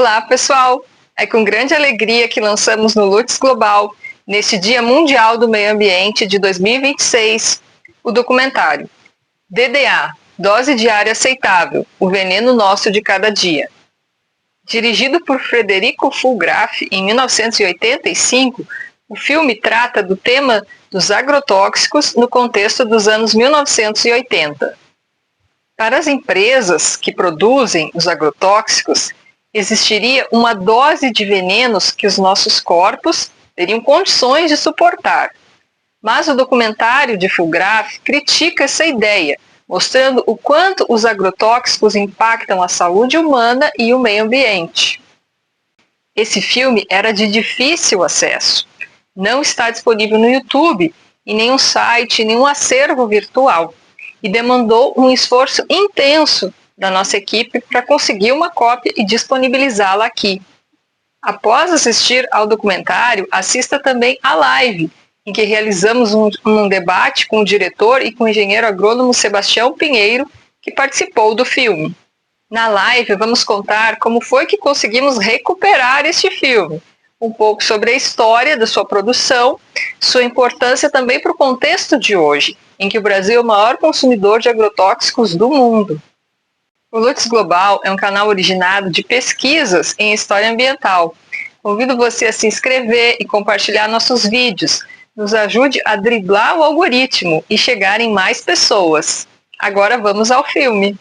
Olá, pessoal! É com grande alegria que lançamos no Lutz Global, neste Dia Mundial do Meio Ambiente de 2026, o documentário DDA, Dose Diária Aceitável, o veneno nosso de cada dia. Dirigido por Frederico Fulgraf em 1985, o filme trata do tema dos agrotóxicos no contexto dos anos 1980. Para as empresas que produzem os agrotóxicos, existiria uma dose de venenos que os nossos corpos teriam condições de suportar. Mas o documentário de Fulgraf critica essa ideia, mostrando o quanto os agrotóxicos impactam a saúde humana e o meio ambiente. Esse filme era de difícil acesso. Não está disponível no YouTube, em nenhum site, nenhum acervo virtual, e demandou um esforço intenso da nossa equipe para conseguir uma cópia e disponibilizá-la aqui. Após assistir ao documentário, assista também à live, em que realizamos um debate com o diretor e com o engenheiro agrônomo Sebastião Pinheiro, que participou do filme. Na live, vamos contar como foi que conseguimos recuperar este filme, um pouco sobre a história da sua produção, sua importância também para o contexto de hoje, em que o Brasil é o maior consumidor de agrotóxicos do mundo. O Lutz Global é um canal originado de pesquisas em história ambiental. Convido você a se inscrever e compartilhar nossos vídeos. Nos ajude a driblar o algoritmo e chegar em mais pessoas. Agora vamos ao filme.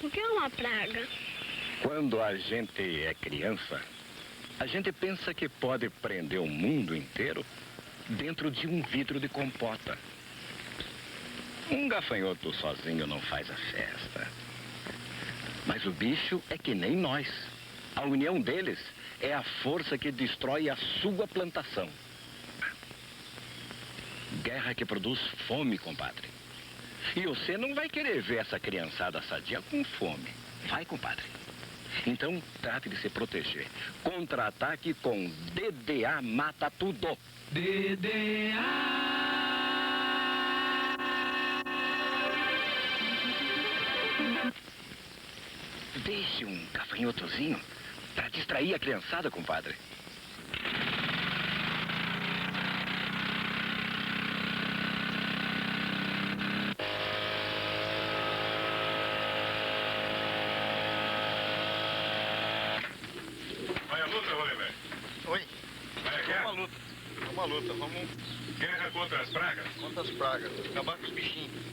O que é uma praga? Quando a gente é criança, a gente pensa que pode prender o mundo inteiro dentro de um vidro de compota. Um gafanhoto sozinho não faz a festa. Mas o bicho é que nem nós. A união deles é a força que destrói a sua plantação. Guerra que produz fome, compadre. E você não vai querer ver essa criançada sadia com fome. Vai, compadre. Então, trate de se proteger. Contra-ataque com DDA Mata Tudo. DDA. Deixe um gafanhotozinho para distrair a criançada, compadre. Oi. É uma luta, vamos... Guerra contra as pragas? Contra as pragas, acabar com os bichinhos.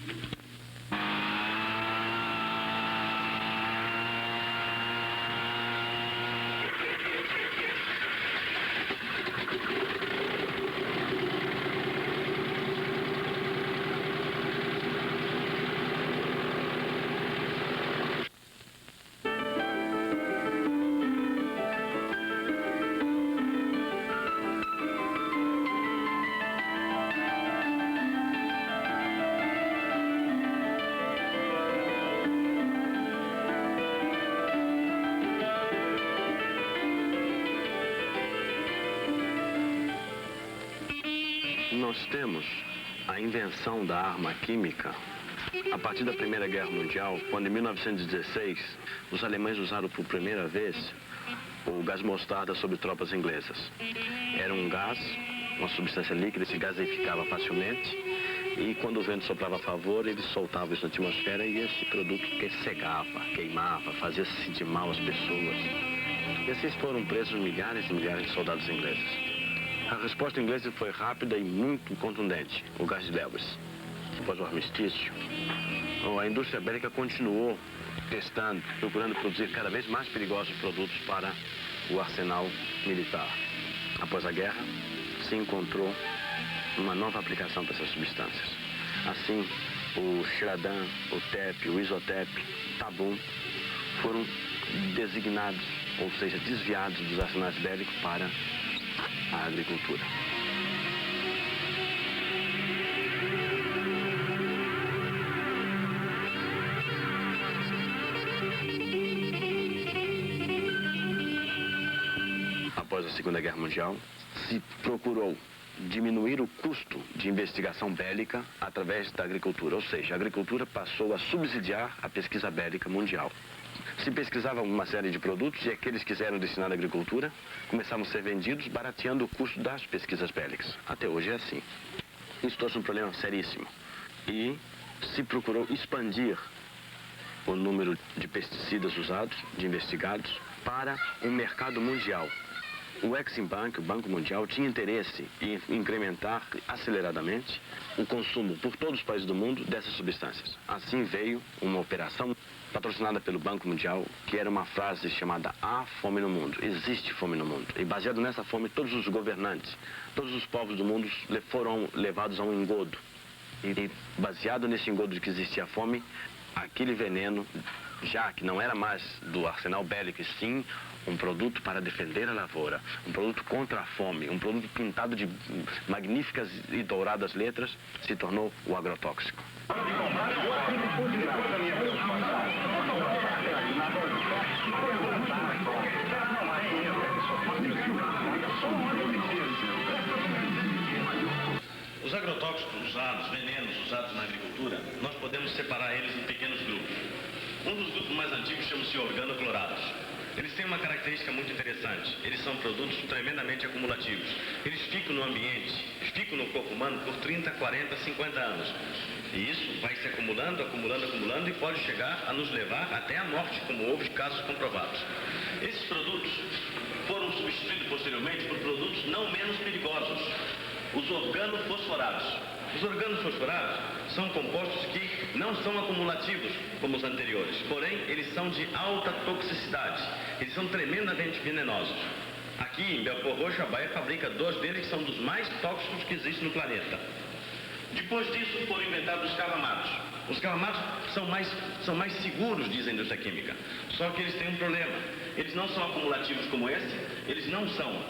Nós temos a invenção da arma química a partir da Primeira Guerra Mundial, quando em 1916 os alemães usaram por primeira vez o gás mostarda sobre tropas inglesas. Era um gás, uma substância líquida, se gasificava facilmente e quando o vento soprava a favor, ele soltava isso na atmosfera e esse produto que cegava, queimava, fazia se sentir mal as pessoas. E assim foram presos milhares e milhares de soldados ingleses. A resposta inglesa foi rápida e muito contundente, o gás de Lewis. após o armistício, a indústria bélica continuou testando, procurando produzir cada vez mais perigosos produtos para o arsenal militar. Após a guerra, se encontrou uma nova aplicação para essas substâncias. Assim, o Sheradan, o TEP, o Isotep, Tabum foram designados, ou seja, desviados dos arsenais bélicos para a agricultura. Após a Segunda Guerra Mundial, se procurou diminuir o custo de investigação bélica através da agricultura, ou seja, a agricultura passou a subsidiar a pesquisa bélica mundial. Se pesquisava uma série de produtos e aqueles que quiseram destinar à agricultura começavam a ser vendidos barateando o custo das pesquisas bélicas. Até hoje é assim. Isso trouxe um problema seríssimo e se procurou expandir o número de pesticidas usados, de investigados, para um mercado mundial. O Exim Bank, o Banco Mundial, tinha interesse em incrementar aceleradamente o consumo por todos os países do mundo dessas substâncias. Assim veio uma operação patrocinada pelo Banco Mundial, que era uma frase chamada "Há fome no mundo", existe fome no mundo. E baseado nessa fome, todos os governantes, todos os povos do mundo foram levados a um engodo. E baseado nesse engodo de que existia fome, aquele veneno, já que não era mais do arsenal bélico, e sim um produto para defender a lavoura, um produto contra a fome, um produto pintado de magníficas e douradas letras, se tornou o agrotóxico. Os agrotóxicos usados, venenos usados na agricultura, nós podemos separar eles em pequenos grupos. Um dos grupos mais antigos chama-se organoclorados. Eles têm uma característica muito interessante. Eles são produtos tremendamente acumulativos. Eles ficam no ambiente, ficam no corpo humano por 30, 40, 50 anos. E isso vai se acumulando, acumulando, acumulando e pode chegar a nos levar até a morte, como houve casos comprovados. Esses produtos foram substituídos posteriormente por produtos não menos perigosos, os organofosforados. Os organofosforados são compostos que não são acumulativos como os anteriores, porém eles são de alta toxicidade, eles são tremendamente venenosos. Aqui em Belfort Roxo, a Bayer fabrica 2 deles que são dos mais tóxicos que existem no planeta. Depois disso foram inventados os cavamatos. Os cavamatos são mais seguros, diz a indústria química, só que eles têm um problema. Eles não são acumulativos como esse, eles não são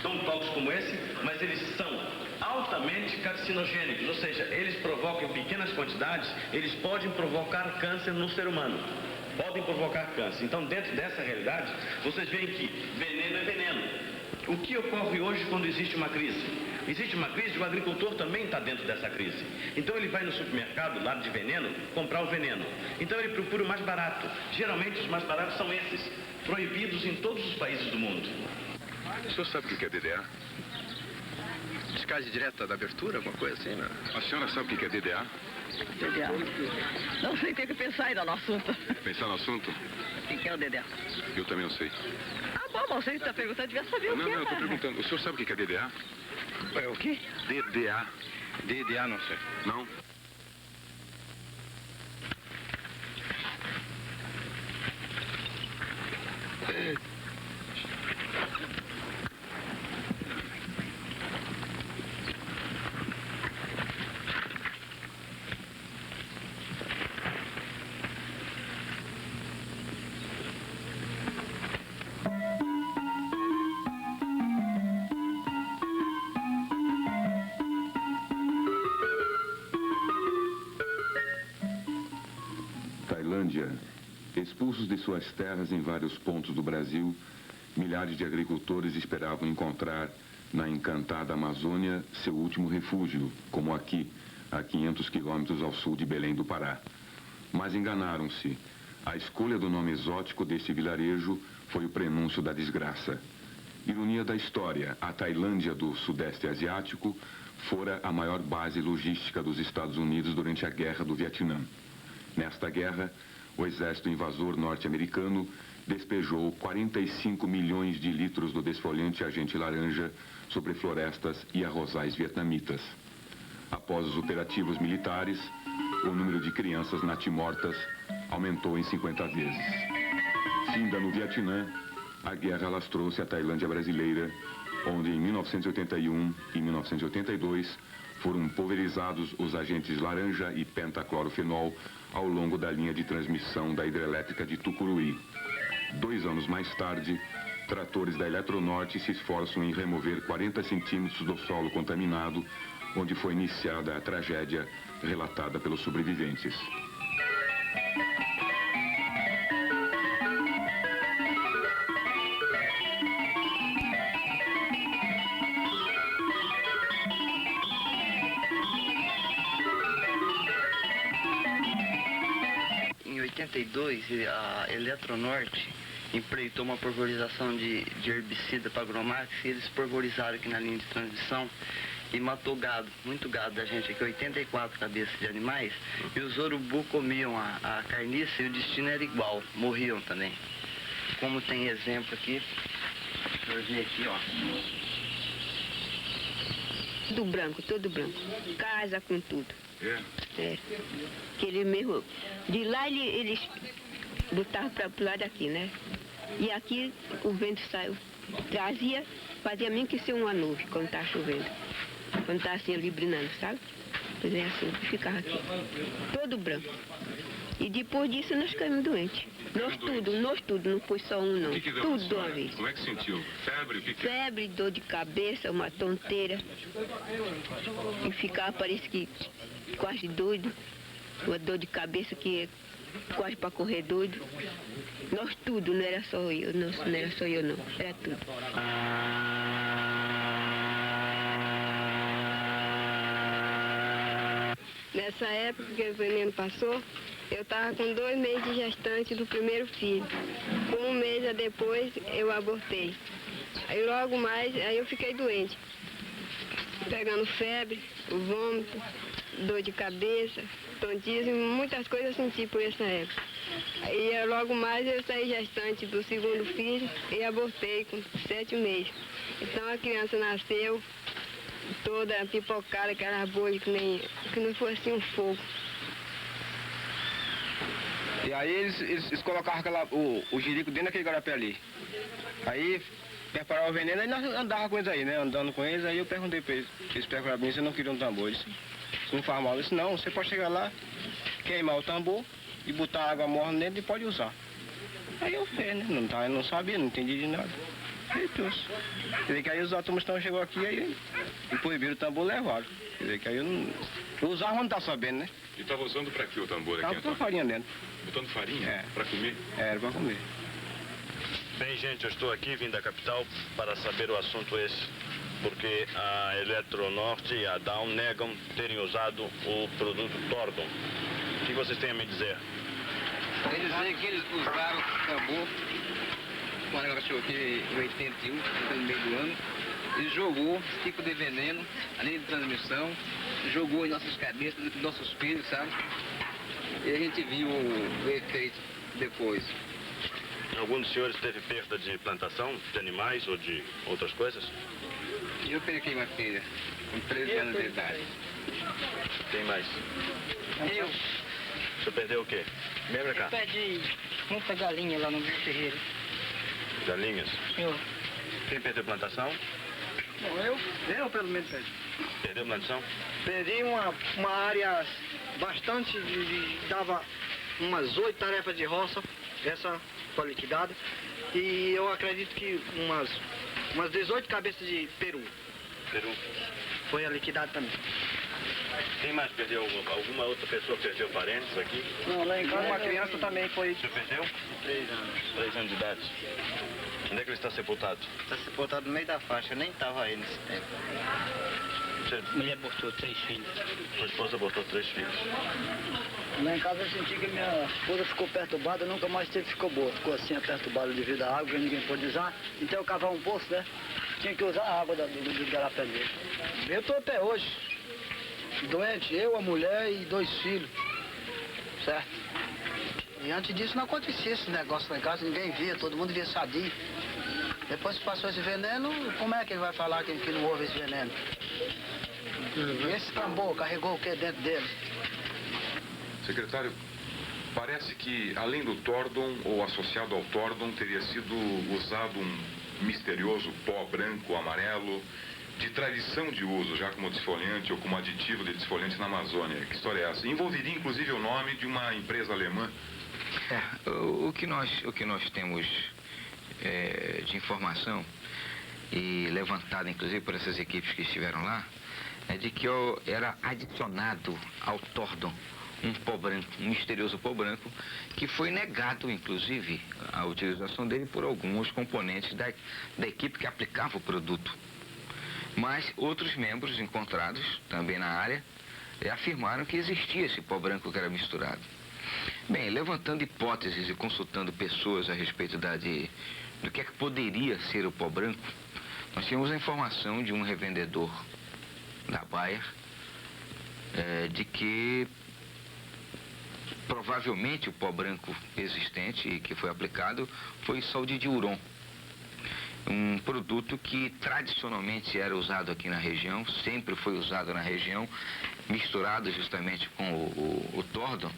tão tóxicos como esse, mas eles são altamente carcinogênicos, ou seja, eles provocam em pequenas quantidades, eles podem provocar câncer no ser humano. Podem provocar câncer. Então, dentro dessa realidade, vocês veem que veneno é veneno. O que ocorre hoje quando existe uma crise? Existe uma crise, o agricultor também está dentro dessa crise. Então ele vai no supermercado, lado de veneno, comprar o veneno. Então ele procura o mais barato. Geralmente os mais baratos são esses, proibidos em todos os países do mundo. O senhor sabe o que é DDA? Descarte direta da abertura, alguma coisa assim, né? A senhora sabe o que é DDA? DDA. Não sei, tem que pensar ainda no assunto. Pensar no assunto? O que é o DDA? Eu também não sei. Ah, bom, você está perguntando, devia saber o que é. Não, eu estou perguntando. O senhor sabe o que é DDA? É o quê? DDA. DDA, não sei. Não? Tailândia. Expulsos de suas terras em vários pontos do Brasil, milhares de agricultores esperavam encontrar na encantada Amazônia seu último refúgio, como aqui, a 500 quilômetros ao sul de Belém do Pará. Mas enganaram-se. A escolha do nome exótico deste vilarejo foi o prenúncio da desgraça. Ironia da história, a Tailândia do Sudeste Asiático fora a maior base logística dos Estados Unidos durante a Guerra do Vietnã. Nesta guerra, o exército invasor norte-americano despejou 45 milhões de litros do desfolhante agente laranja sobre florestas e arrozais vietnamitas. Após os operativos militares, o número de crianças natimortas aumentou em 50 vezes. Ainda no Vietnã, a guerra alastrou-se à Tailândia brasileira, onde em 1981 e 1982 foram pulverizados os agentes laranja e pentaclorofenol ao longo da linha de transmissão da hidrelétrica de Tucuruí. 2 anos mais tarde, tratores da Eletronorte se esforçam em remover 40 centímetros do solo contaminado, onde foi iniciada a tragédia relatada pelos sobreviventes. Em 82, a Eletronorte empreitou uma pulverização de herbicida para Agromax e eles pulverizaram aqui na linha de transmissão e matou gado, muito gado da gente aqui, 84 cabeças de animais, e os urubu comiam a carniça e o destino era igual, morriam também. Como tem exemplo aqui, eu vi aqui, ó. Tudo branco, casa com tudo. É? Aquele mesmo, de lá eles botavam para o lado daqui, né? E aqui o vento saiu, trazia, fazia mesmo que ser uma nuvem quando estava chovendo. Quando estava assim, librinando, sabe? Pois é assim, ficava aqui, todo branco. E depois disso nós caímos doentes. Nós tudo, não foi só um não. O que deu tudo de uma vez. Como é que sentiu? Febre? O que que é? Febre, dor de cabeça, uma tonteira. E ficava, parece que quase doido. Uma dor de cabeça que é quase para correr doido. Nós tudo, não era só eu, não era só eu não, era tudo. Nessa época que o veneno passou, eu estava com 2 meses de gestante do primeiro filho. Com 1 mês depois, eu abortei. Aí logo mais, aí eu fiquei doente. Pegando febre, vômito, dor de cabeça, tontismo, muitas coisas eu senti por essa época. Aí logo mais eu saí gestante do segundo filho e abortei com 7 meses. Então a criança nasceu toda pipocada, aquela bolha que não foi assim um fogo. E aí eles colocavam o jirico dentro daquele garapé ali. Aí preparavam o veneno, aí nós andávamos com eles aí, né? Andando com eles, aí eu perguntei pra eles, eles preparavam bem, você não queria um tambor? Eles não faz mal. Eu disse, não, você pode chegar lá, queimar o tambor e botar água morna dentro e pode usar. Aí eu fiz, né? Não sabia, não entendi de nada. Aí trouxe. Quer dizer que aí os automobilistas chegou aqui aí e proibiram o tambor, levaram. Quer dizer que aí eu não... Eu usava, mas não tá sabendo, né? E estava usando para que o tambor aqui? Tava botando farinha dentro. Botando farinha? É. Para comer? Era para comer. Bem, gente, eu estou aqui, vim da capital, para saber o assunto esse, porque a Eletronorte e a Down negam terem usado o produto Tordon. O que vocês têm a me dizer? Eles dizem que eles usaram o tambor, quando ela chegou aqui em 81, no meio do ano, e jogou esse tipo de veneno, além de transmissão, jogou em nossas cabeças, em nossos filhos, sabe? E a gente viu o efeito depois. Algum dos senhores teve perda de plantação, de animais ou de outras coisas? Eu perdi uma filha, com 13 anos de idade. Tem mais? Eu Você perdeu o quê? Vem pra cá. perdi muita galinha lá no meu terreiro. Galinhas? Eu. Quem perdeu plantação? Eu pelo menos perdi. Perdeu plantação? Perdi uma área bastante, dava umas 8 tarefas de roça, essa foi liquidada, e eu acredito que umas 18 cabeças de peru. Peru. Foi liquidada também. Quem mais perdeu? Alguma outra pessoa perdeu parentes aqui? Não, lá em casa uma criança também foi. Você perdeu? 3 anos. 3 anos de idade. Onde é que ele está sepultado? Está sepultado no meio da faixa, eu nem estava aí nesse tempo. Você... Mulher abortou 3 filhos. Sua esposa abortou 3 filhos. Lá em casa eu senti que minha esposa ficou perturbada, nunca mais ficou boa. Ficou assim, perturbada devido à água, que ninguém pôde usar. Então eu cavava um poço, né? Tinha que usar a água do garapé dele. Eu estou até hoje doente, eu, a mulher e 2 filhos. Certo? E antes disso não acontecia esse negócio lá em casa, ninguém via, todo mundo via sadio. Depois que passou esse veneno, como é que ele vai falar que não houve esse veneno? E esse tambor carregou o que dentro dele? Secretário, parece que além do Tordon, ou associado ao Tordon, teria sido usado um misterioso pó branco, amarelo, de tradição de uso, já como desfoliante ou como aditivo de desfoliante na Amazônia. Que história é essa? Envolveria inclusive o nome de uma empresa alemã. O que nós temos de informação, e levantado inclusive por essas equipes que estiveram lá, é de que era adicionado ao Tordon um pó branco, um misterioso pó branco, que foi negado inclusive a utilização dele por alguns componentes da equipe que aplicava o produto. Mas outros membros encontrados também na área afirmaram que existia esse pó branco que era misturado. Bem, levantando hipóteses e consultando pessoas a respeito do que é que poderia ser o pó branco, nós tínhamos a informação de um revendedor da Bayer de que provavelmente o pó branco existente e que foi aplicado foi saldidiuron, um produto que tradicionalmente era usado aqui na região, sempre foi usado na região, misturado justamente com o Tordon,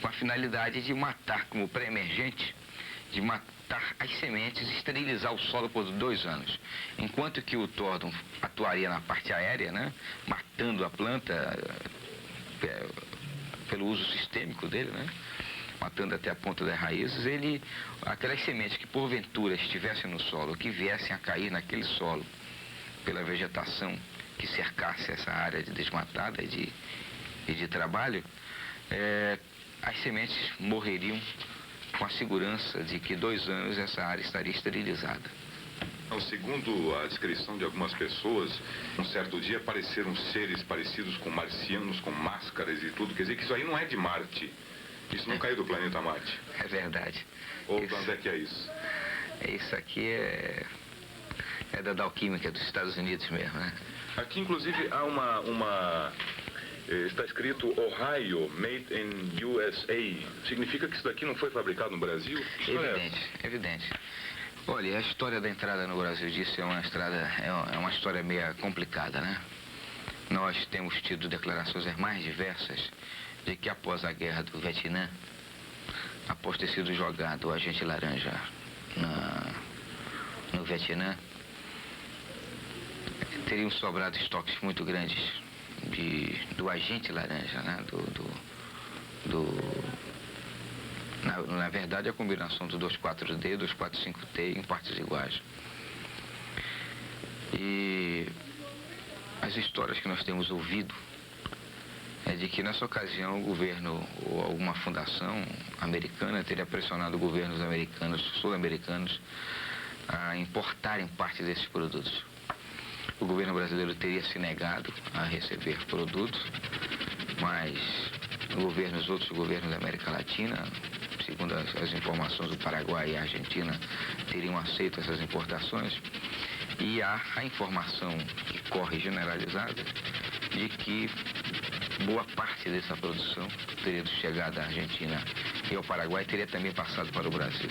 com a finalidade de matar, como pré-emergente, de matar as sementes e esterilizar o solo por 2 anos. Enquanto que o Tordon atuaria na parte aérea, né, matando a planta pelo uso sistêmico dele, né, matando até a ponta das raízes, aquelas sementes que porventura estivessem no solo, que viessem a cair naquele solo pela vegetação que cercasse essa área de desmatada e de trabalho, as sementes morreriam com a segurança de que 2 anos essa área estaria esterilizada. Segundo a descrição de algumas pessoas, um certo dia apareceram seres parecidos com marcianos, com máscaras e tudo. Quer dizer que isso aí não é de Marte. Isso não caiu do planeta Marte. É verdade. Ou de onde é que é isso? Isso aqui é da Dow Química dos Estados Unidos mesmo, né? Aqui, inclusive, há está escrito Ohio, made in USA. Significa que isso daqui não foi fabricado no Brasil? Evidente. Olha, a história da entrada no Brasil disso é uma história meio complicada, né? Nós temos tido declarações as mais diversas de que após a guerra do Vietnã, após ter sido jogado o agente laranja no Vietnã, teriam sobrado estoques muito grandes do agente laranja, né? Na verdade, a combinação do 2,4-D e 2,4,5-T em partes iguais. E as histórias que nós temos ouvido é de que nessa ocasião o governo ou alguma fundação americana teria pressionado governos americanos, sul-americanos, a importarem parte desses produtos. O governo brasileiro teria se negado a receber produtos, mas outros governos da América Latina, segundo as informações do Paraguai e a Argentina, teriam aceito essas importações. E há a informação que corre generalizada de que boa parte dessa produção teria chegado à Argentina e ao Paraguai, teria também passado para o Brasil.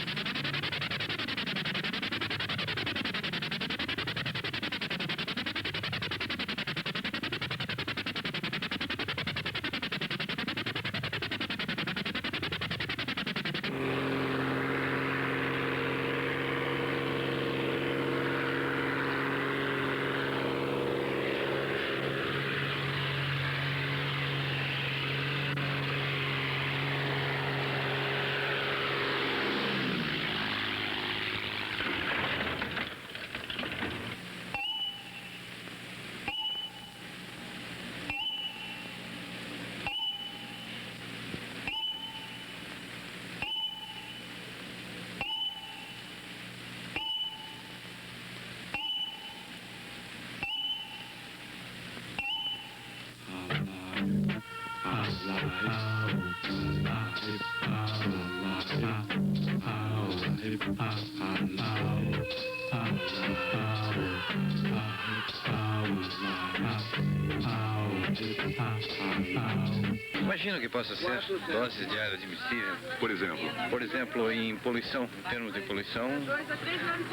Imagino que possa ser dose diária admissível. Por exemplo? Por exemplo, em poluição, em termos de poluição,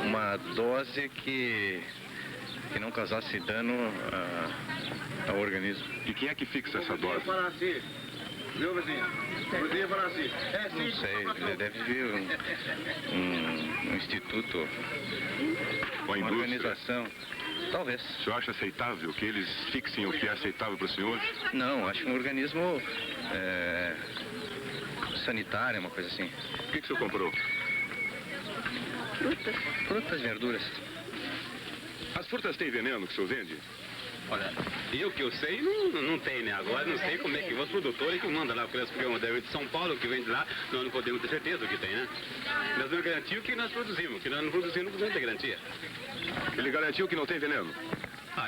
uma dose que não causasse dano ao organismo. E quem é que fixa essa dose? Viu, vizinho? Podia falar assim. Não sei, deve vir um instituto, uma organização. Talvez. O senhor acha aceitável que eles fixem o que é aceitável para o senhor? Não, acho um organismo sanitário, uma coisa assim. O que o senhor comprou? Frutas. Frutas, verduras. As frutas têm veneno que o senhor vende? Olha, que eu sei, não tem, né? Agora não sei como é que os produtores que mandam lá, porque é uma de São Paulo que vem de lá, nós não podemos ter certeza do que tem, né? Nós não garantimos o que nós produzimos, que nós não produzimos, não podemos ter garantia. Ele garantiu que não tem veneno?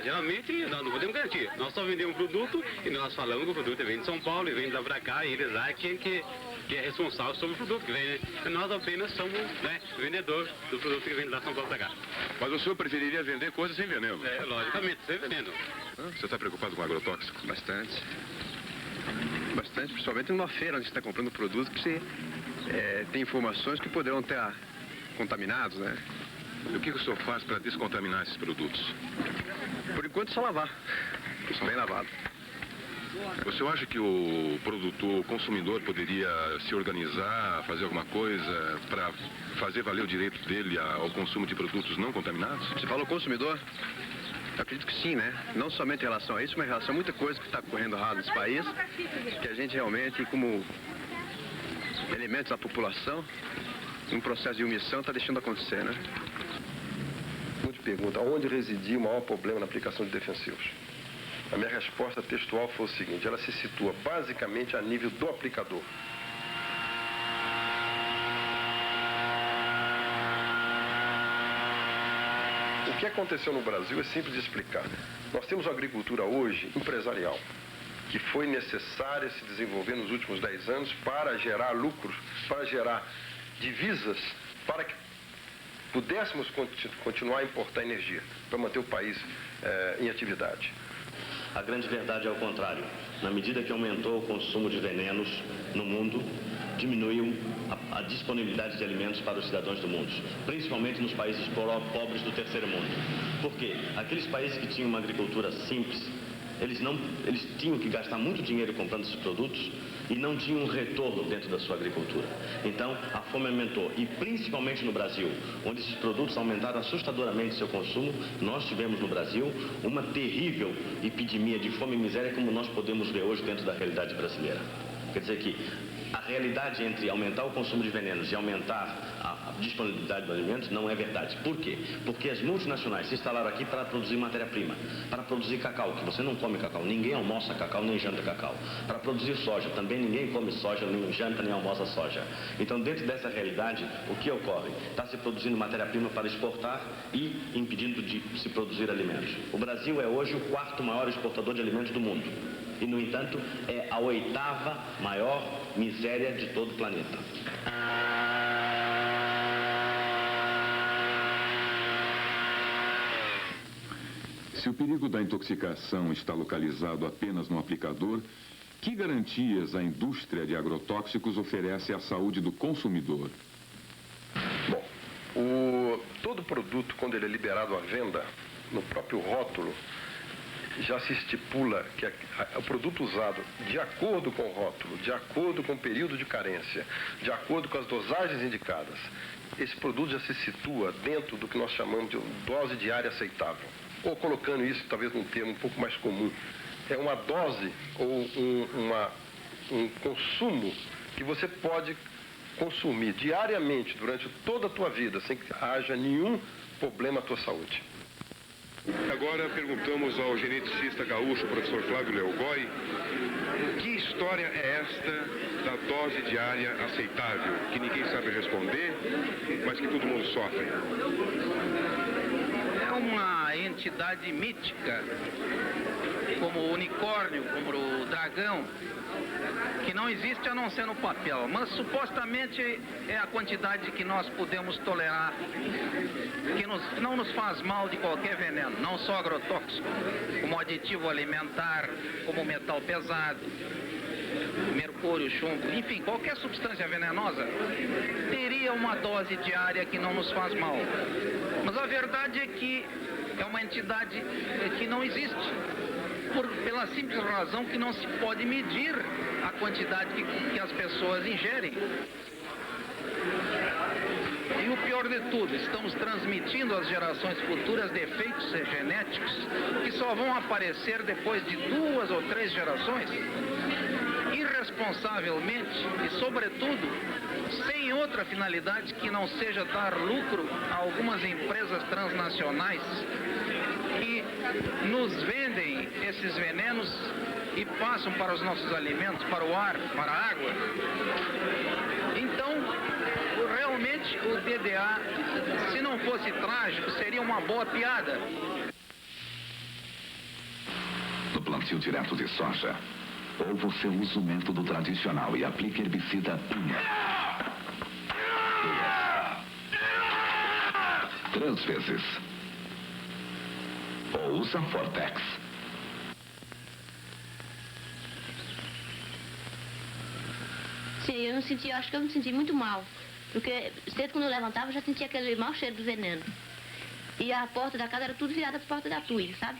Geralmente nós não podemos garantir. Nós só vendemos um produto e nós falamos que o produto vem de São Paulo e vem de lá pra cá, e eles lá que é responsável sobre o produto que vem, né? E nós apenas somos, né, vendedor do produto que vem de lá de São Paulo pra cá. Mas o senhor preferiria vender coisas sem veneno? Logicamente, sem veneno. Você está preocupado com agrotóxico? Bastante. Bastante, principalmente numa feira onde você está comprando produtos que você tem informações que poderão estar contaminados, né? E o que o senhor faz para descontaminar esses produtos? Por enquanto, só lavar. Bem lavado. O senhor acha que o produtor, o consumidor, poderia se organizar, fazer alguma coisa para fazer valer o direito dele ao consumo de produtos não contaminados? Você falou consumidor? Eu acredito que sim, né? Não somente em relação a isso, mas em relação a muita coisa que está correndo errado nesse país, que a gente realmente, como elementos da população, um processo de omissão está deixando acontecer, né? Muita pergunta, onde residia o maior problema na aplicação de defensivos? A minha resposta textual foi o seguinte, ela se situa basicamente a nível do aplicador. O que aconteceu no Brasil é simples de explicar. Nós temos uma agricultura hoje empresarial, que foi necessária se desenvolver nos últimos 10 anos para gerar lucros, para gerar divisas, para que pudéssemos continuar a importar energia, para manter o país em atividade. A grande verdade é o contrário. Na medida que aumentou o consumo de venenos no mundo, diminuiu a disponibilidade de alimentos para os cidadãos do mundo, principalmente nos países pobres do terceiro mundo. Por quê? Aqueles países que tinham uma agricultura simples, eles tinham que gastar muito dinheiro comprando esses produtos e não tinham um retorno dentro da sua agricultura. Então, a fome aumentou. E principalmente no Brasil, onde esses produtos aumentaram assustadoramente seu consumo, nós tivemos no Brasil uma terrível epidemia de fome e miséria, como nós podemos ver hoje dentro da realidade brasileira. Quer dizer que a realidade entre aumentar o consumo de venenos e aumentar a disponibilidade de alimentos não é verdade. Por quê? Porque as multinacionais se instalaram aqui para produzir matéria-prima, para produzir cacau, que você não come cacau, ninguém almoça cacau, nem janta cacau. Para produzir soja, também ninguém come soja, nem janta, nem almoça soja. Então, dentro dessa realidade, o que ocorre? Está se produzindo matéria-prima para exportar e impedindo de se produzir alimentos. O Brasil é hoje o 4º maior exportador de alimentos do mundo. E, no entanto, é a 8ª maior miséria de todo o planeta. Se o perigo da intoxicação está localizado apenas no aplicador, que garantias a indústria de agrotóxicos oferece à saúde do consumidor? Bom, todo produto, quando ele é liberado à venda, no próprio rótulo, já se estipula que o produto usado, de acordo com o rótulo, de acordo com o período de carência, de acordo com as dosagens indicadas, esse produto já se situa dentro do que nós chamamos de dose diária aceitável. Ou colocando isso, talvez num termo um pouco mais comum, é uma dose ou um consumo que você pode consumir diariamente durante toda a tua vida, sem que haja nenhum problema à tua saúde. Agora perguntamos ao geneticista gaúcho, professor Flávio Leogói, que história é esta da dose diária aceitável, que ninguém sabe responder, mas que todo mundo sofre? É uma entidade mítica, como o unicórnio, como o dragão, que não existe a não ser no papel, mas supostamente é a quantidade que nós podemos tolerar, que não nos faz mal de qualquer veneno, não só agrotóxico, como aditivo alimentar, como metal pesado. mercúrio, chumbo, enfim, qualquer substância venenosa, teria uma dose diária que não nos faz mal. Mas a verdade é que é uma entidade que não existe, pela simples razão que não se pode medir a quantidade que as pessoas ingerem. E o pior de tudo, estamos transmitindo às gerações futuras defeitos genéticos que só vão aparecer depois de 2 ou 3 gerações, irresponsavelmente e, sobretudo, sem outra finalidade que não seja dar lucro a algumas empresas transnacionais que nos vendem esses venenos e passam para os nossos alimentos, para o ar, para a água. Então, realmente o DDA, se não fosse trágico, seria uma boa piada. No plantio direto de soja, ou você usa o método tradicional e aplica herbicida 1, 3 vezes, ou usa Fortex. Sim, eu não senti, acho que eu me senti muito mal. Porque cedo quando eu levantava, eu já sentia aquele mau cheiro do veneno. E a porta da casa era tudo virada para a porta da tuia, sabe?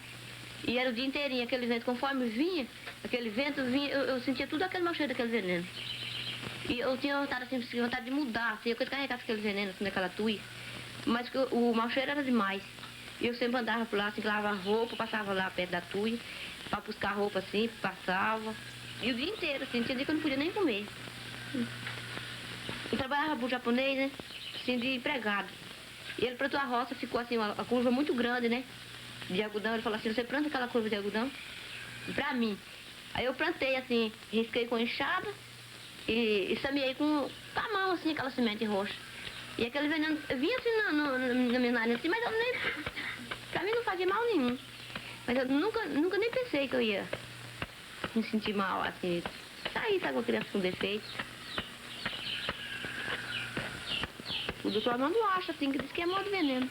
E era o dia inteirinho aquele vento. Conforme vinha, aquele vento vinha, eu sentia tudo aquele mau cheiro daquele veneno. E eu tinha vontade, assim, vontade de mudar, assim, eu descarregasse aquele veneno assim, naquela tuia. Mas o mau cheiro era demais. E eu sempre andava por lá, assim, lavava roupa, passava lá perto da tuia, para buscar roupa assim, passava. E o dia inteiro, assim, tinha dia que eu não podia nem comer. Eu trabalhava para o japonês, né? Assim, de empregado. E ele plantou a roça, ficou assim, uma curva muito grande, né? De algodão. Ele falou assim, você planta aquela curva de algodão? Pra mim. Aí eu plantei assim, risquei com enxada e semeei com a mão, assim, aquela semente roxa. E aquele veneno vinha assim na minha nariz, assim, mas eu nem... Pra mim não fazia mal nenhum. Mas eu nunca nem pensei que eu ia me sentir mal, assim. Sair, sabe, com a criança com defeito. O doutor Armando acha, assim, que diz que é mal de veneno.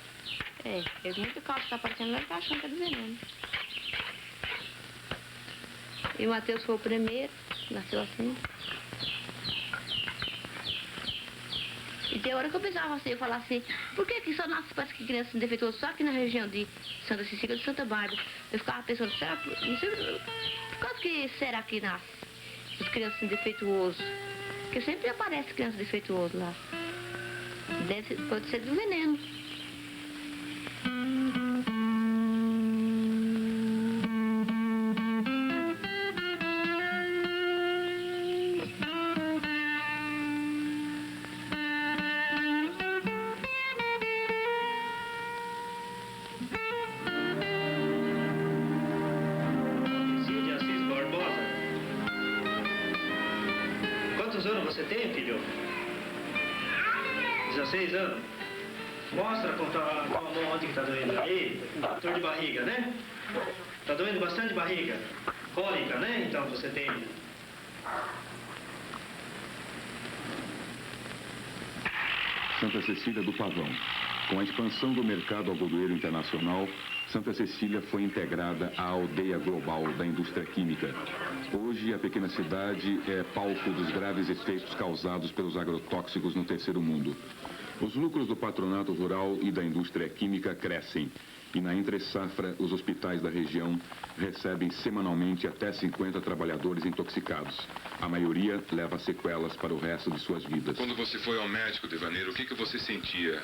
É, muita calça está aparecendo lá, ele tá achando que é de veneno. E o Matheus foi o primeiro, nasceu assim. E tem hora que eu pensava assim, eu falava assim, por que só nasce, parece que criança defeituosa só aqui na região de Santa Cecília de Santa Bárbara? Eu ficava pensando, será que, não sei, por causa que será que nasce as crianças defeituosas? Porque sempre aparece criança defeituosa lá. Pode ser do veneno. Cid Assis Barbosa. Quantos anos você tem, filho? 16 anos? Mostra com a mão onde que tá doendo. Aí, dor de barriga, né? Tá doendo bastante barriga. Cólica, né? Então você tem. Santa Cecília do Pavão. Com a expansão do mercado algodoeiro internacional, Santa Cecília foi integrada à aldeia global da indústria química. Hoje, a pequena cidade é palco dos graves efeitos causados pelos agrotóxicos no terceiro mundo. Os lucros do patronato rural e da indústria química crescem. E na entre-safra, os hospitais da região recebem semanalmente até 50 trabalhadores intoxicados. A maioria leva sequelas para o resto de suas vidas. Quando você foi ao médico, Devaneiro, o que você sentia?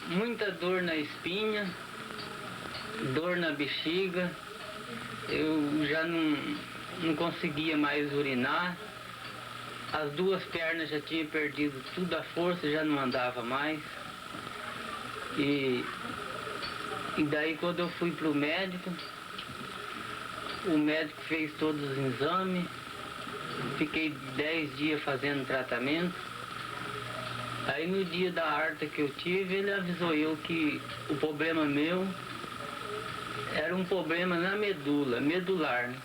Muita dor na espinha, dor na bexiga. Eu já não conseguia mais urinar. As 2 pernas já tinham perdido tudo a força, já não andava mais. E daí quando eu fui para o médico fez todos os exames, fiquei 10 dias fazendo tratamento. Aí no dia da alta que eu tive, ele avisou eu que o problema meu era um problema na medula, medular, né?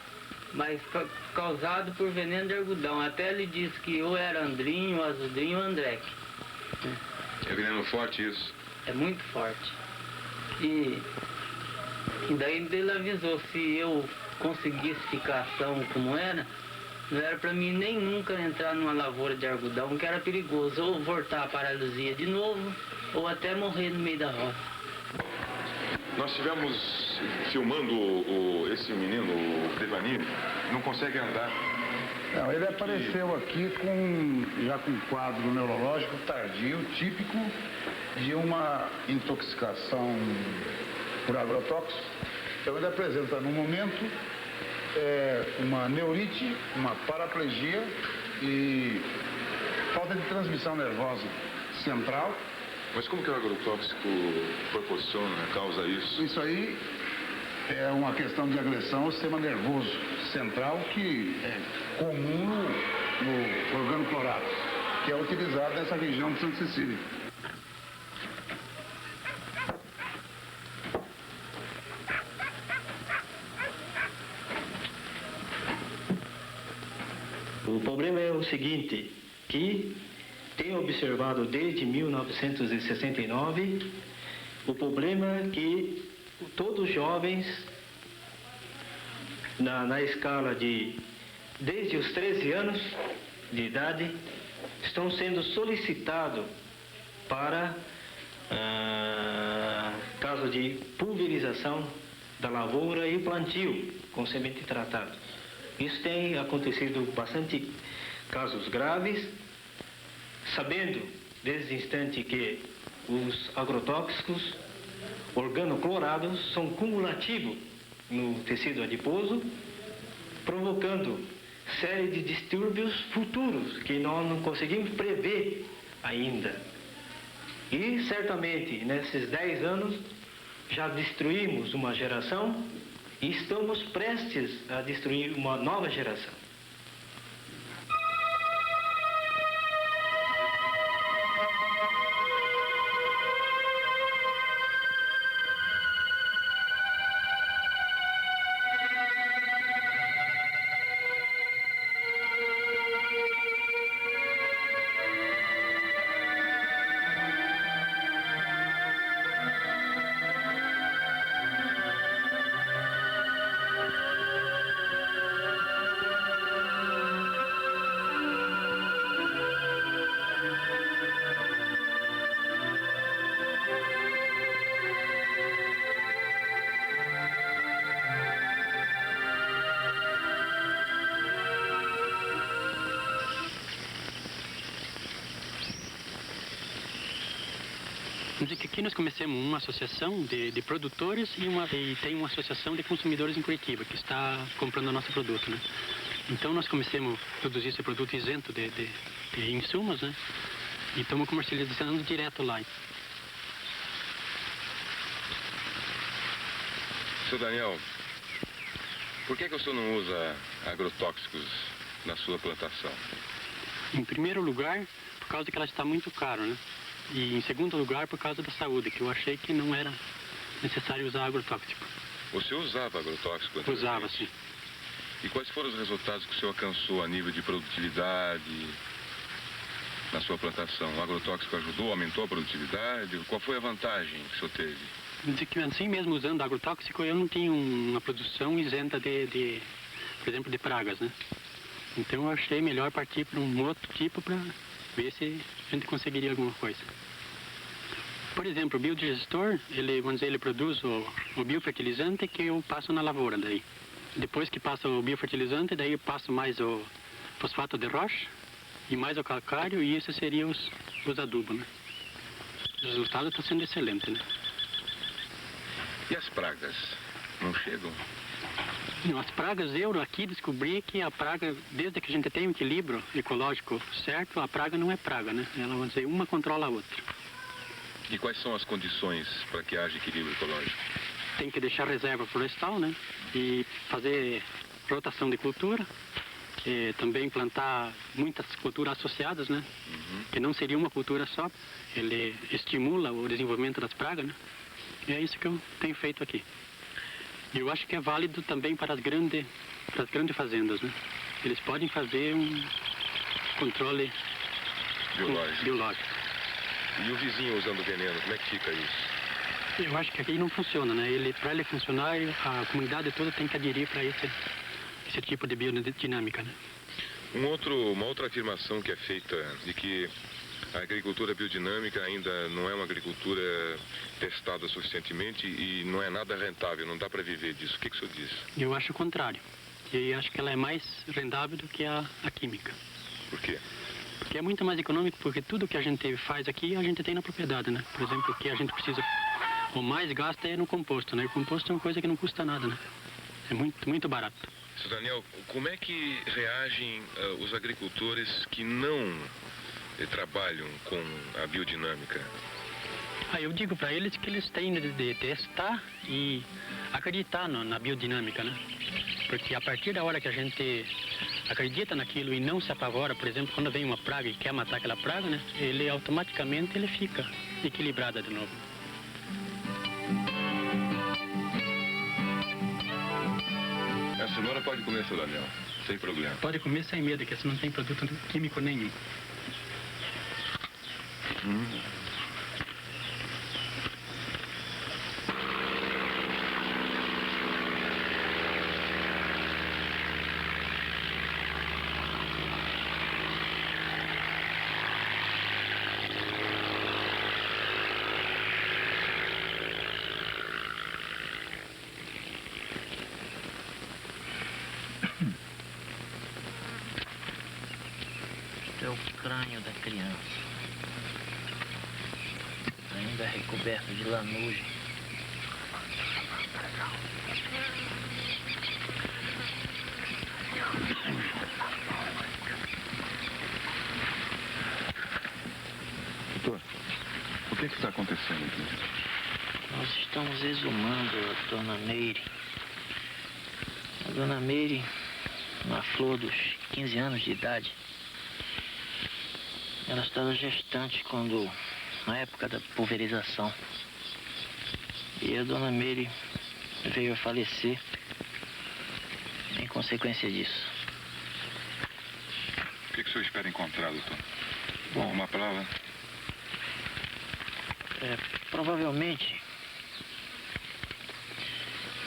Mas causado por veneno de algodão. Até ele disse que ou era Andrinho, Azudrinho ou Andreque. É veneno forte isso? É muito forte. E daí ele avisou, se eu conseguisse ficar são como era, Não era para mim nem nunca entrar numa lavoura de algodão, que era perigoso, ou voltar à paralisia de novo, ou até morrer no meio da roça. Nós estivemos filmando esse menino, o Devanir, não consegue andar. Não, ele apareceu aqui já com um quadro neurológico tardio, típico de uma intoxicação por agrotóxico. Então ele apresenta no momento uma neurite, uma paraplegia e falta de transmissão nervosa central. Mas como que o agrotóxico proporciona, causa isso? Isso aí é uma questão de agressão ao sistema nervoso central que é comum no organoclorado, que é utilizado nessa região de Santa Cecília. O problema é o seguinte, que tenho observado desde 1969 o problema que todos os jovens na escala desde os 13 anos de idade estão sendo solicitados para caso de pulverização da lavoura e plantio com semente tratada. Isso tem acontecido bastante casos graves, sabendo desde o instante que os agrotóxicos organoclorados são cumulativos no tecido adiposo, provocando série de distúrbios futuros que nós não conseguimos prever ainda. E certamente nesses 10 anos já destruímos uma geração e estamos prestes a destruir uma nova geração. Aqui nós começamos uma associação de produtores e tem uma associação de consumidores em Curitiba que está comprando o nosso produto, né? Então nós começamos a produzir esse produto isento de insumos, né? E estamos comercializando direto lá. Seu Daniel, por que o senhor não usa agrotóxicos na sua plantação? Em primeiro lugar, por causa que ela está muito cara, né? E em segundo lugar, por causa da saúde, que eu achei que não era necessário usar agrotóxico. O senhor usava agrotóxico? Usava, sim. E quais foram os resultados que o senhor alcançou a nível de produtividade na sua plantação? O agrotóxico ajudou, aumentou a produtividade? Qual foi a vantagem que o senhor teve? Dizer que assim mesmo usando agrotóxico, eu não tinha uma produção isenta por exemplo, de pragas, né? Então eu achei melhor partir para um outro tipo para ver se a gente conseguiria alguma coisa. Por exemplo, o biodigestor, ele produz o biofertilizante que eu passo na lavoura daí. Depois que passa o biofertilizante, daí eu passo mais o fosfato de rocha e mais o calcário, e esses seriam os adubos, né? O resultado está sendo excelente, né? E as pragas? Não chegam? Não, as pragas, eu aqui descobri que a praga, desde que a gente tem um equilíbrio ecológico certo, a praga não é praga, né? Ela, vamos dizer, uma controla a outra. E quais são as condições para que haja equilíbrio ecológico? Tem que deixar reserva florestal, né? E fazer rotação de cultura. E também plantar muitas culturas associadas, né? Que não seria uma cultura só. Ele estimula o desenvolvimento das pragas, né? E é isso que eu tenho feito aqui. E eu acho que é válido também para as grandes fazendas, né? Eles podem fazer um controle biológico. E o vizinho usando veneno, como é que fica isso? Eu acho que aqui não funciona, né? Para ele funcionar, a comunidade toda tem que aderir para esse tipo de biodinâmica, né? Uma outra afirmação que é feita de que a agricultura biodinâmica ainda não é uma agricultura testada suficientemente e não é nada rentável, não dá para viver disso. O que o senhor diz? Eu acho o contrário. Eu acho que ela é mais rentável do que a química. Por quê? Porque é muito mais econômico, porque tudo que a gente faz aqui, a gente tem na propriedade, né? Por exemplo, o que a gente precisa, o mais gasta é no composto, né? O composto é uma coisa que não custa nada, né? É muito barato. Sr. Daniel, como é que reagem os agricultores que não trabalham com a biodinâmica? Eu digo para eles que eles têm de testar e acreditar na biodinâmica, né? Porque a partir da hora que a gente acredita naquilo e não se apavora, por exemplo, quando vem uma praga e quer matar aquela praga, né? Ele automaticamente ele fica equilibrado de novo. A senhora pode comer, Sr. Daniel, sem problema. Pode comer sem medo, que você não tem produto químico nenhum. É o crânio da criança, ainda recoberto de lanugem. Doutor, o que está acontecendo aqui? Nós estamos exumando a Dona Meire. A Dona Meire, na flor dos 15 anos de idade, ela estava gestante na época da pulverização. E a Dona Meire veio a falecer em consequência disso. O que o senhor espera encontrar, doutor? Bom, uma prova? Provavelmente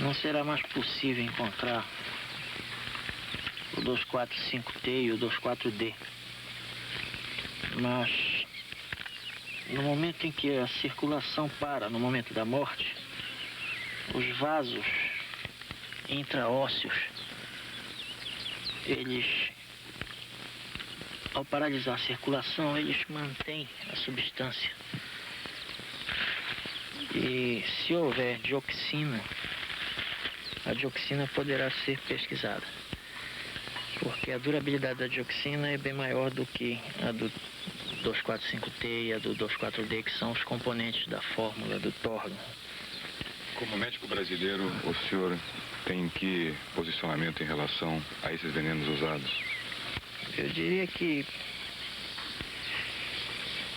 não será mais possível encontrar o 245T e o 24D. Mas, no momento em que a circulação para, no momento da morte, os vasos intraósseos, eles, ao paralisar a circulação, eles mantêm a substância. E se houver dioxina, a dioxina poderá ser pesquisada. Porque a durabilidade da dioxina é bem maior do que a do 245T e a do 24D, que são os componentes da fórmula do Thorndon. Como médico brasileiro, o senhor tem que posicionamento em relação a esses venenos usados? Eu diria que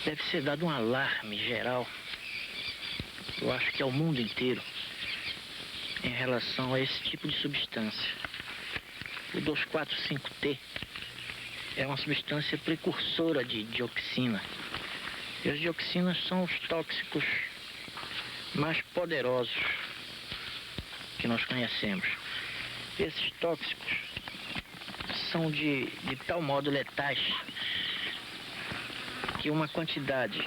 deve ser dado um alarme geral, eu acho que ao mundo inteiro, em relação a esse tipo de substância. O 245T é uma substância precursora de dioxina. E as dioxinas são os tóxicos mais poderosos que nós conhecemos. Esses tóxicos são de tal modo letais que uma quantidade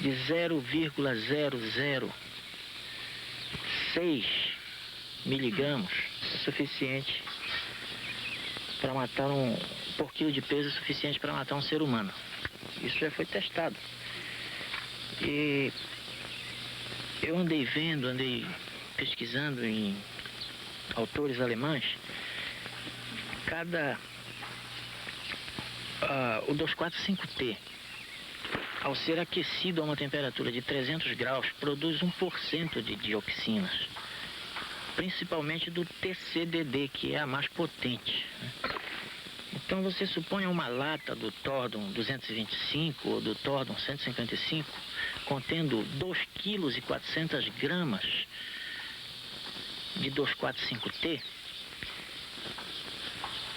de 0,006 miligramas é suficiente para matar por quilo de peso é suficiente para matar um ser humano. Isso já foi testado. E eu andei pesquisando em autores alemães, o 245T, ao ser aquecido a uma temperatura de 300 graus, produz 1% de dioxinas, principalmente do TCDD, que é a mais potente. Então você suponha uma lata do Thorndon 225 ou do Thorndon 155 contendo 2,4 kg de 245T.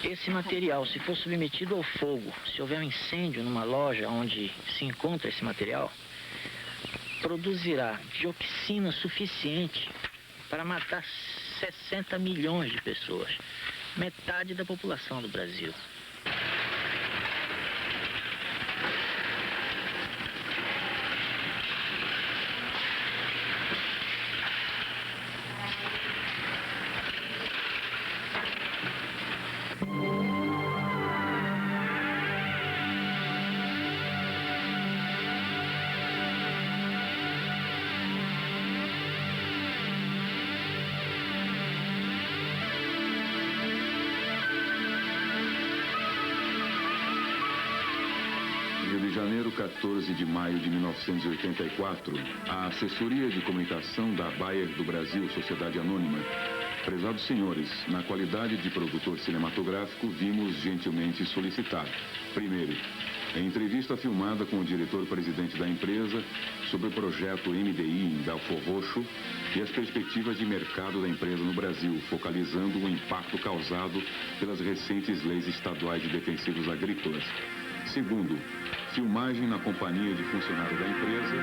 Esse material, se for submetido ao fogo, se houver um incêndio numa loja onde se encontra esse material, produzirá dioxina suficiente para matar 60 milhões de pessoas. metade da população do Brasil. Rio de Janeiro, 14 de maio de 1984, a assessoria de comunicação da Bayer do Brasil, Sociedade Anônima. Prezados senhores, na qualidade de produtor cinematográfico, vimos gentilmente solicitar, primeiro, a entrevista filmada com o diretor-presidente da empresa sobre o projeto MDI em Belfor Roxo e as perspectivas de mercado da empresa no Brasil, focalizando o impacto causado pelas recentes leis estaduais de defensivos agrícolas. Segundo, filmagem na companhia de funcionário da empresa.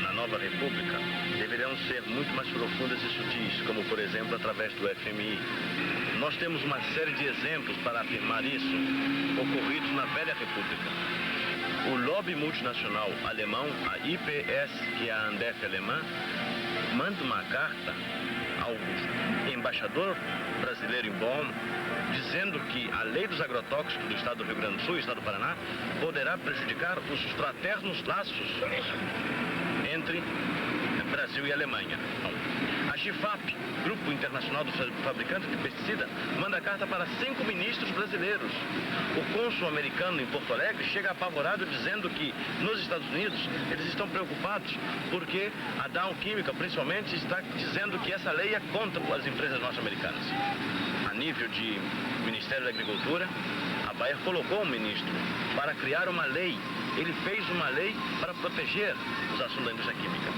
Na nova república deverão ser muito mais profundas e sutis, como por exemplo através do FMI. Nós temos uma série de exemplos para afirmar isso, ocorridos na velha república. O lobby multinacional alemão, a IPS, que é a Andef alemã, manda uma carta ao embaixador brasileiro em Bonn, dizendo que a lei dos agrotóxicos do estado do Rio Grande do Sul e do estado do Paraná poderá prejudicar os fraternos laços entre Brasil e Alemanha. A GIFAP, Grupo Internacional dos Fabricantes de Pesticida, manda carta para 5 ministros brasileiros. O cônsul americano em Porto Alegre chega apavorado dizendo que nos Estados Unidos eles estão preocupados porque a Dow Química, principalmente, está dizendo que essa lei é contra as empresas norte-americanas. A nível de Ministério da Agricultura, a Bayer colocou um ministro para criar uma lei. Ele fez uma lei para proteger os assuntos da indústria química.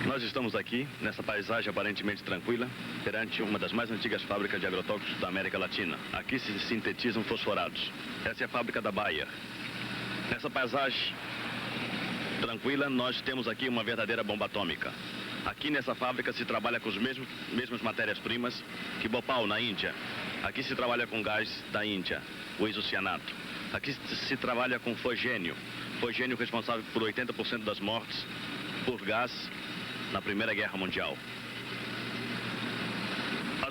Nós estamos aqui, nessa paisagem aparentemente tranquila, perante uma das mais antigas fábricas de agrotóxicos da América Latina. Aqui se sintetizam fosforados. Essa é a fábrica da Bayer. Nessa paisagem tranquila, nós temos aqui uma verdadeira bomba atômica. Aqui nessa fábrica se trabalha com as mesmas matérias-primas que Bhopal, na Índia. Aqui se trabalha com gás da Índia, o isocianato. Aqui se trabalha com fogênio. Fogênio responsável por 80% das mortes por gás na Primeira Guerra Mundial.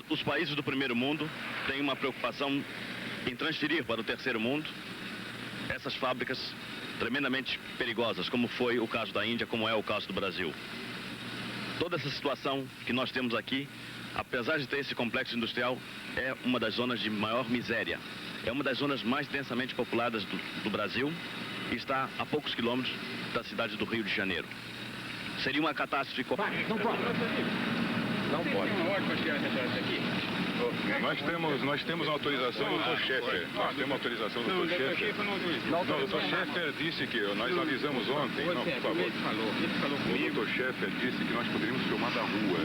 Os países do primeiro mundo têm uma preocupação em transferir para o terceiro mundo essas fábricas tremendamente perigosas, como foi o caso da Índia, como é o caso do Brasil. Toda essa situação que nós temos aqui, apesar de ter esse complexo industrial, é uma das zonas de maior miséria. É uma das zonas mais densamente populadas do Brasil e está a poucos quilômetros da cidade do Rio de Janeiro. Seria uma catástrofe... Não pode. Não pode. Nós temos uma autorização do Dr. Scheffer. Nós temos uma autorização do Dr. Scheffer. Não, o Dr. Scheffer disse que nós avisamos ontem. Não, por favor. O Dr. Scheffer disse que nós poderíamos filmar da rua.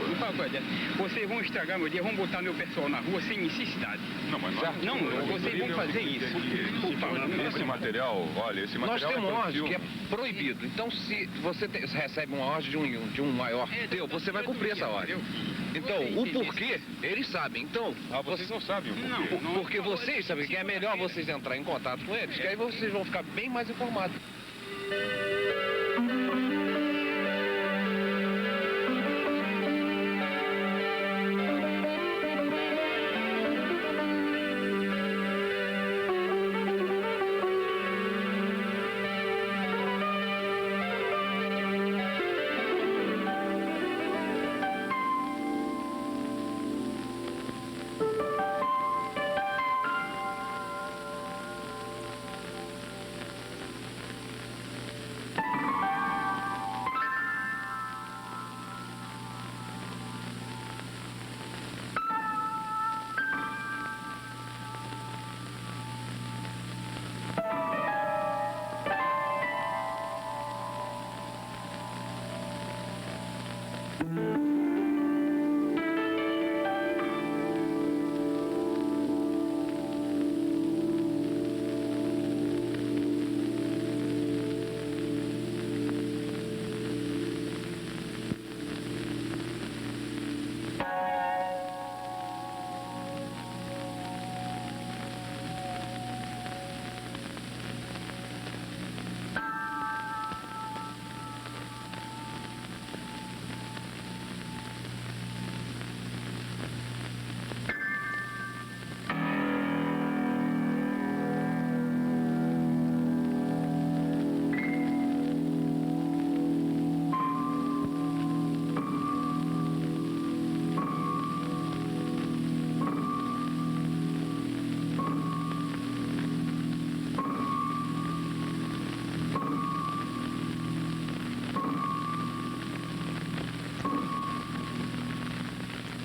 Não fala coisa dessa. Vocês vão estragar meu dia, vão botar meu pessoal na rua sem necessidade. Não, mas não, vocês vão fazer isso. Esse material, olha, esse material... Nós temos uma ordem que é proibido. Então, se você recebe uma ordem de um maior teu, você vai cumprir essa ordem. Então, o porquê, eles sabem. Então, vocês não sabem o porquê. Porque vocês sabem que é melhor vocês entrar em contato com eles, que aí vocês vão ficar bem mais informados.